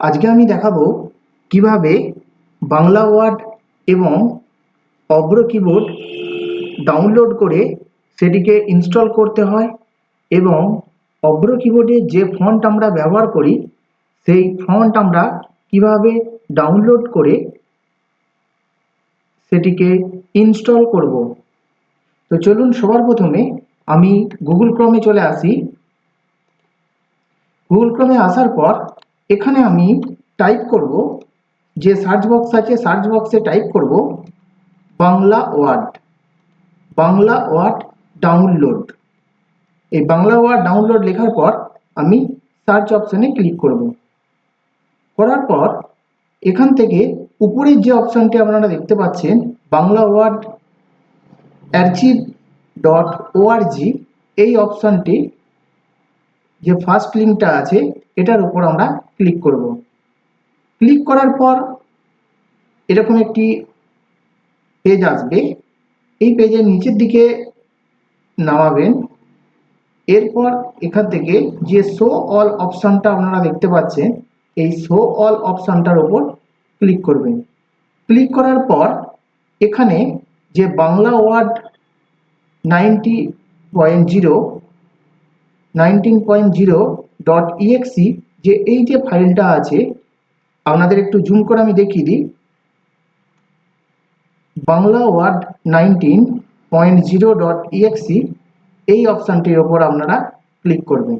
আজকে আমি দেখাবো কিভাবে বাংলা ওয়ার্ড এবং অভ্র কিবোর্ড ডাউনলোড করে সেটিকে ইনস্টল করতে হয় এবং অভ্র কিবোর্ডে যে ফন্ট আমরা ব্যবহার করি সেই ফন্ট আমরা কিভাবে ডাউনলোড করে সেটিকে ইনস্টল করব। তো চলুন সবার প্রথমে আমি গুগল ক্রমে চলে আসি। গুগল ক্রমে আসার পর এখানে আমি টাইপ করব, যে সার্চ বক্স আছে সার্চ বক্সে টাইপ করব বাংলা ওয়ার্ড ডাউনলোড। এই বাংলা ওয়ার্ড ডাউনলোড লেখার পর আমি সার্চ অপশানে ক্লিক করব। করার পর এখান থেকে উপরের যে অপশানটি আপনারা দেখতে পাচ্ছেন বাংলা ওয়ার্ড archive.org, এই অপশানটি যে ফার্স্ট লিঙ্কটা আছে এটার উপর আমরা ক্লিক করব। ক্লিক করার পর এরকম একটি পেজ আসবে। এই পেজের নিচের দিকে নামাবেন। এরপর এখান থেকে যে শো অল অপশানটা আপনারা দেখতে পাচ্ছেন এই শো অল অপশানটার উপর ক্লিক করবেন। ক্লিক করার পর এখানে যে বাংলা ওয়ার্ড 19.0 যে এই যে ফাইলটা আছে, আপনাদের একটু জুম করে আমি দেখিয়ে দিই। বাংলা ওয়ার্ড 19.0.exe এই অপশানটির ওপর আপনারা ক্লিক করবেন।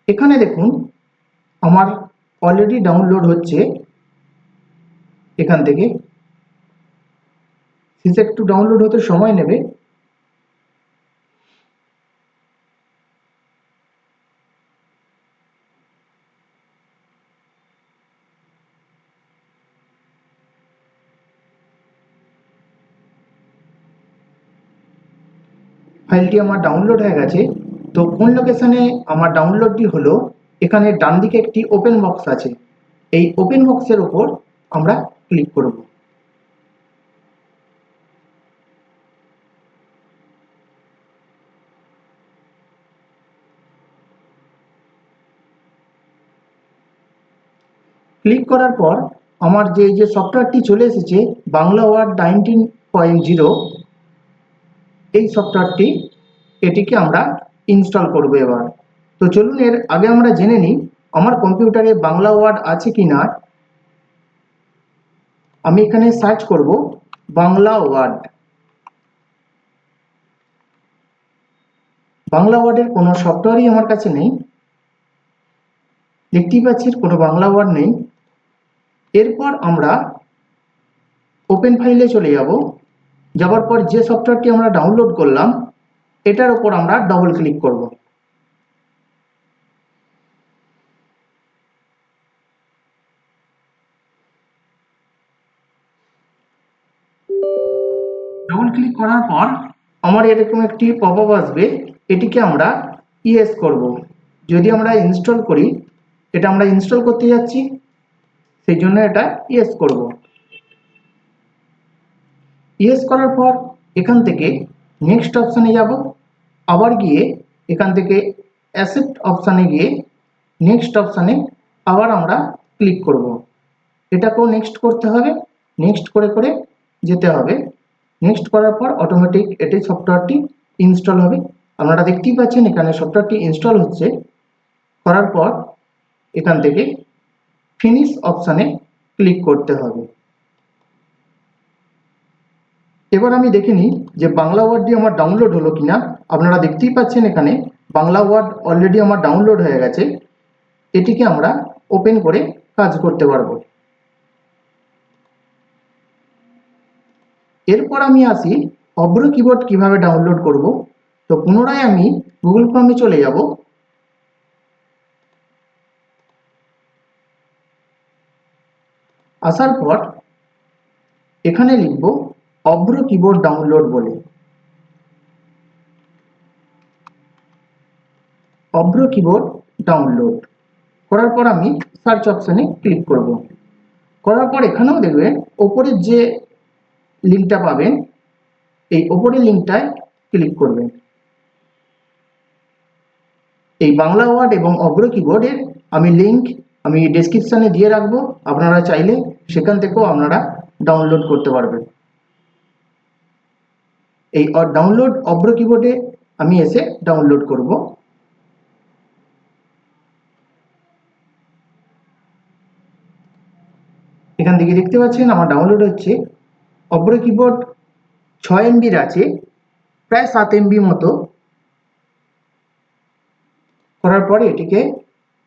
এখানে দেখুন আমার অলরেডি ডাউনলোড হচ্ছে। এখান থেকে সেটা একটু ডাউনলোড হতে সময় নেবে। ফাইলটি আমার ডাউনলোড হয়ে গেছে। তো কোন লোকেশনে আমার ডাউনলোডটি হলো, এখানে ডান দিকে একটি ওপেন বক্স আছে, এই ওপেন বক্সের উপর আমরা ক্লিক করব। ক্লিক করার পর আমার যে সফটওয়্যারটি চলে এসেছে বাংলা ওয়ার্ড 19.0, এই সফটওয়্যারটি এটিকে আমরা ইনস্টল করব এবার। তো চলুন এর আগে আমরা জেনে নিই আমার কম্পিউটারে বাংলা ওয়ার্ড আছে কি না। আমি এখানে সার্চ করব বাংলা ওয়ার্ড। বাংলা ওয়ার্ডের কোনো সফটওয়্যারই আমার কাছে নেই, দেখতেই পাচ্ছি কোনো বাংলা ওয়ার্ড নেই। এরপর আমরা ওপেন ফাইলে চলে যাব। যাওয়ার পর যে সফটওয়্যারটি আমরা ডাউনলোড করলাম এটার উপর আমরা ডবল ক্লিক করব। ডবল ক্লিক করার পর আমার এরকম একটি পপআপ আসবে, এটিকে আমরা ইয়েস করব। যদি আমরা ইনস্টল করি, এটা আমরা ইনস্টল করতে যাচ্ছি সেই জন্য এটা ইয়েস করব। ইয়েস করার পর এখান থেকে নেক্সট অপশানে যাব, আবার গিয়ে এখান থেকে অ্যাকসেপ্ট অপশানে গিয়ে নেক্সট অপশানে আবার আমরা ক্লিক করব। এটাকেও নেক্সট করতে হবে, নেক্সট করে করে যেতে হবে। নেক্সট করার পর অটোমেটিক এটি সফটওয়্যারটি ইনস্টল হবে। আপনারা দেখতেই পাচ্ছেন এখানে সফটওয়্যারটি ইনস্টল হচ্ছে। করার পর এখান থেকে ফিনিশ অপশানে ক্লিক করতে হবে। এবার আমি দেখে নিই যে বাংলা ওয়ার্ডটি আমার ডাউনলোড হলো কিনা। আপনারা দেখতেই পাচ্ছেন এখানে বাংলা ওয়ার্ড অলরেডি আমার ডাউনলোড হয়ে গেছে। এটিকে আমরা ওপেন করে কাজ করতে পারবো। এরপর আমি আসি অভ্র কিবোর্ড কিভাবে ডাউনলোড করব। তো পুনরায় আমি গুগল ক্রমে চলে যাব। আসার পর এখানে লিখব অভ্র কিবোর্ড ডাউনলোড বলে। অভ্র কিবোর্ড ডাউনলোড করার পর আমি সার্চ অপশানে ক্লিক করব। করার পর এখানেও দেখবেন ওপরের যে লিঙ্কটা পাবেন এই ওপরের লিঙ্কটায় ক্লিক করবেন। এই বাংলা ওয়ার্ড এবং অগ্র কিবোর্ডের আমি লিঙ্ক আমি ডেসক্রিপশনে দিয়ে রাখবো, আপনারা চাইলে সেখান থেকেও আপনারা ডাউনলোড করতে পারবেন। এই ডাউনলোড অগ্র কিবোর্ডে আমি এসে ডাউনলোড করব। এখান থেকে দেখতে পাচ্ছেন আমার ডাউনলোড হচ্ছে। অগ্র কিবোর্ড 6 MB আছে, প্রায় 7 MB মতো। করার পরে এটিকে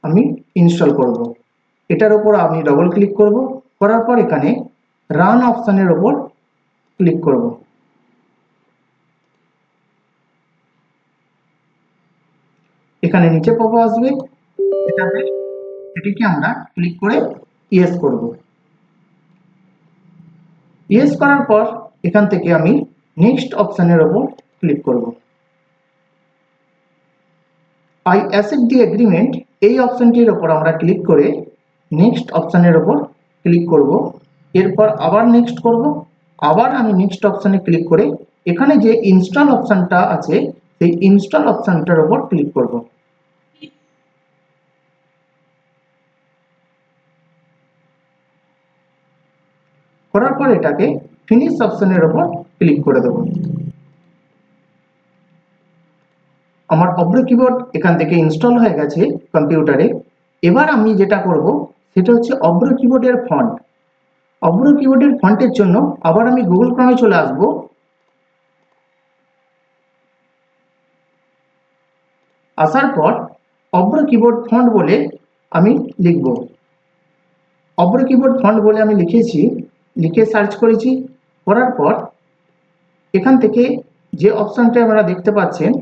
আমি ইনস্টল করব। এটার উপর আমি ডবল ক্লিক করব, করার পর এখানে রান অপশানের উপর ক্লিক করব। এখানে নিচে পপ আসবে, এটিকে আমরা ক্লিক করে ইয়েস করব। ইয়েস করার পর এখান থেকে আমি নেক্সট অপশানের উপর ক্লিক করব। আই অ্যাকসেপ্ট দি এগ্রিমেন্ট এই অপশানটির উপর আমরা ক্লিক করে নেক্সট অপশানের উপর ক্লিক করব। এরপর আবার নেক্সট করব, আবার আমি নেক্সট অপশানে ক্লিক করে এখানে যে ইনস্টল অপশানটা আছে সেই ইনস্টল অপশানটার উপর ক্লিক করব। করার পর এটাকে ফিনিশ অপশানের উপর ক্লিক করে দেব। আমার অগ্র কিবোর্ড এখান থেকে ইনস্টল হয়ে গেছে কম্পিউটারে। এবার আমি যেটা করব সেটা হচ্ছে অগ্র কিবোর্ডের ফন্ট। অগ্র কিবোর্ডের ফন্টের জন্য আবার আমি গুগল ক্রমে চলে আসব। আসার পর অগ্র কিবোর্ড ফন্ট বলে আমি লিখব। অগ্র কিবোর্ড ফন্ট বলে আমি লিখেছি, লিখে সার্চ করেছি। করার পর এখান থেকে যে অপশানটা আমরা দেখতে পাচ্ছেন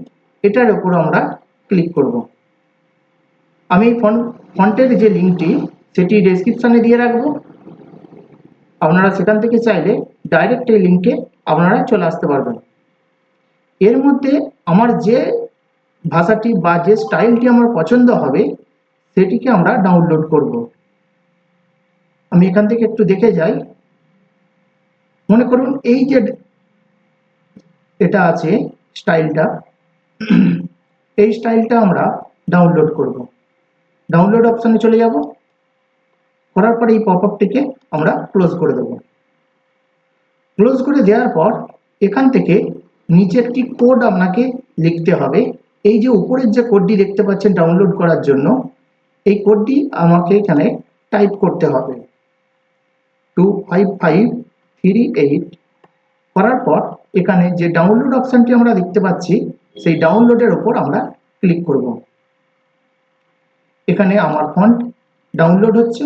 এটার উপর আমরা ক্লিক করব। আমি ফন্টের যে লিঙ্কটি সেটি ডেসক্রিপশনে দিয়ে রাখবো, আপনারা সেখান থেকে চাইলে ডাইরেক্ট এই লিঙ্কে আপনারা চলে আসতে পারবেন। এর মধ্যে আমার যে ভাষাটি বা যে স্টাইলটি আমার পছন্দ হবে সেটিকে আমরা ডাউনলোড করব। আমি এখান থেকে একটু দেখে যাই। মনে করুন এই যে এটা আছে স্টাইলটা, এই স্টাইলটা আমরা ডাউনলোড করব। ডাউনলোড অপশানে চলে যাব, করার পর এই পপআপটিকে আমরা ক্লোজ করে দেব। ক্লোজ করে দেওয়ার পর এখান থেকে নিচে একটি কোড আপনাকে লিখতে হবে। এই যে উপরের যে কোডটি দেখতে পাচ্ছেন ডাউনলোড করার জন্য, এই কোডটি আমাকে এখানে টাইপ করতে হবে 25538। করার পর এখানে যে ডাউনলোড অপশানটি আমরা দেখতে পাচ্ছি সেই ডাউনলোডের উপর আমরা ক্লিক করব। এখানে আমার ফন্ট ডাউনলোড হচ্ছে।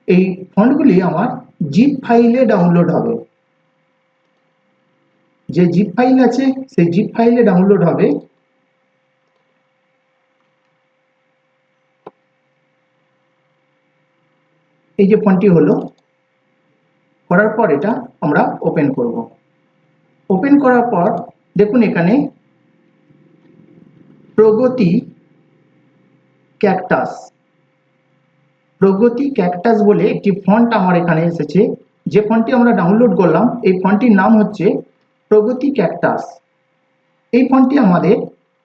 এই ফন্টগুলি আমার জিপ ফাইলে ডাউনলোড হবে। যে জিপ ফাইল আছে সেই জিপ ফাইলে ডাউনলোড হবে। এই যে ফন্টটি হলো, করার পর এটা আমরা ওপেন করব। ওপেন করার পর দেখুন এখানে প্রগতি ক্যাকটাস বলে একটি ফন্ট আমার এখানে এসেছে। যে ফন্টটি আমরা ডাউনলোড করলাম এই ফন্টটির নাম হচ্ছে প্রগতি ক্যাকটাস। এই ফন্টটি আমাদের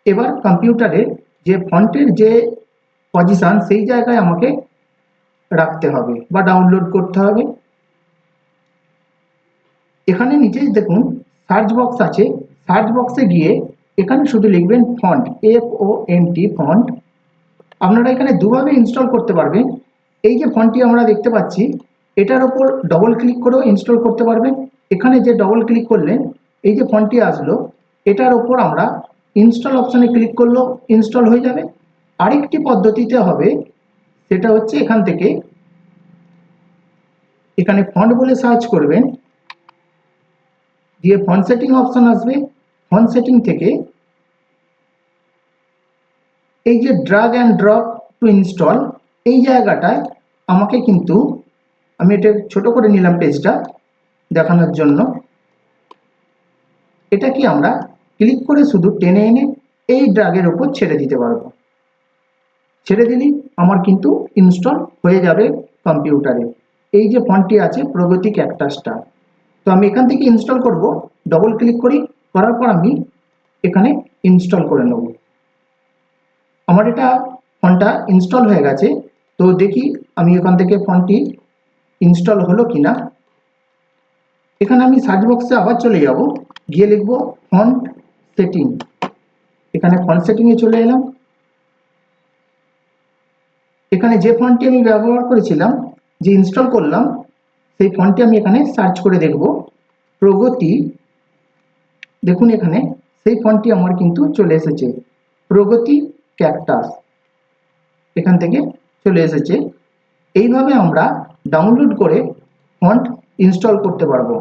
এবার কম্পিউটারের যে ফন্টের যে পজিশন সেই জায়গায় আমাকে রাখতে হবে বা ডাউনলোড করতে হবে। এখানে নিচে দেখুন সার্চ বক্স আছে, সার্চ বক্সে গিয়ে এখানে শুধু লিখবেন ফন্ট, FONT ফন্ট। আপনারা এখানে দুভাবে ইনস্টল করতে পারবেন। এই যে ফন্টটি আমরা দেখতে পাচ্ছি এটার ওপর ডবল ক্লিক করেও ইনস্টল করতে পারবেন। এখানে যে ডবল ক্লিক করলেন এই যে ফন্টটি আসলো, এটার ওপর আমরা ইনস্টল অপশানে ক্লিক করলেও ইনস্টল হয়ে যাবে। আরেকটি পদ্ধতিতে হবে, সেটা হচ্ছে এখান থেকে এখানে ফন্ট বলে সার্চ করবেন, দিয়ে ফন্ট সেটিং অপশন আসবে। ফন্ট সেটিং থেকে এই যে drug and drop to install এই জায়গাটায় আমাকে কিন্তু আমি এটা ছোট করে নিলাম পেজটা দেখানোর জন্য। এটা কি আমরা ক্লিক করে শুধু টেনে এনে এই ড্রাগের উপর ছেড়ে দিতে পারবো। ছেড়ে দিলেই আমার কিন্তু ইনস্টল হয়ে যাবে কম্পিউটারে। এই যে ফন্টটি আছে প্রগতি ক্যাকটাসটা, তো আমি এখান থেকে ইনস্টল করব। ডবল ক্লিক করি, করার পর আমি এখানে ইনস্টল করে নেব। আমার এটা ফন্টটা ইনস্টল হয়ে গেছে। তো দেখি আমি এখান থেকে ফন্টটি ইনস্টল হলো কিনা। এখানে আমি সার্চ বক্সে আবার চলে যাব, গিয়ে লিখব ফন্ট সেটিং। এখানে ফন্ট সেটিংয়ে চলে এলাম। এখানে যে ফন্টটি আমি ব্যবহার করেছিলাম, যে ইনস্টল করলাম, সেই ফন্টটি আমি এখানে সার্চ করে দেখব, প্রগতি। দেখুন এখানে সেই ফন্টটি আমার কিন্তু চলে এসেছে, প্রগতি ক্যাকটাস, এখান থেকে চলে এসেছে। এইভাবে আমরা ডাউনলোড করে ফন্ট ইনস্টল করতে পারবো।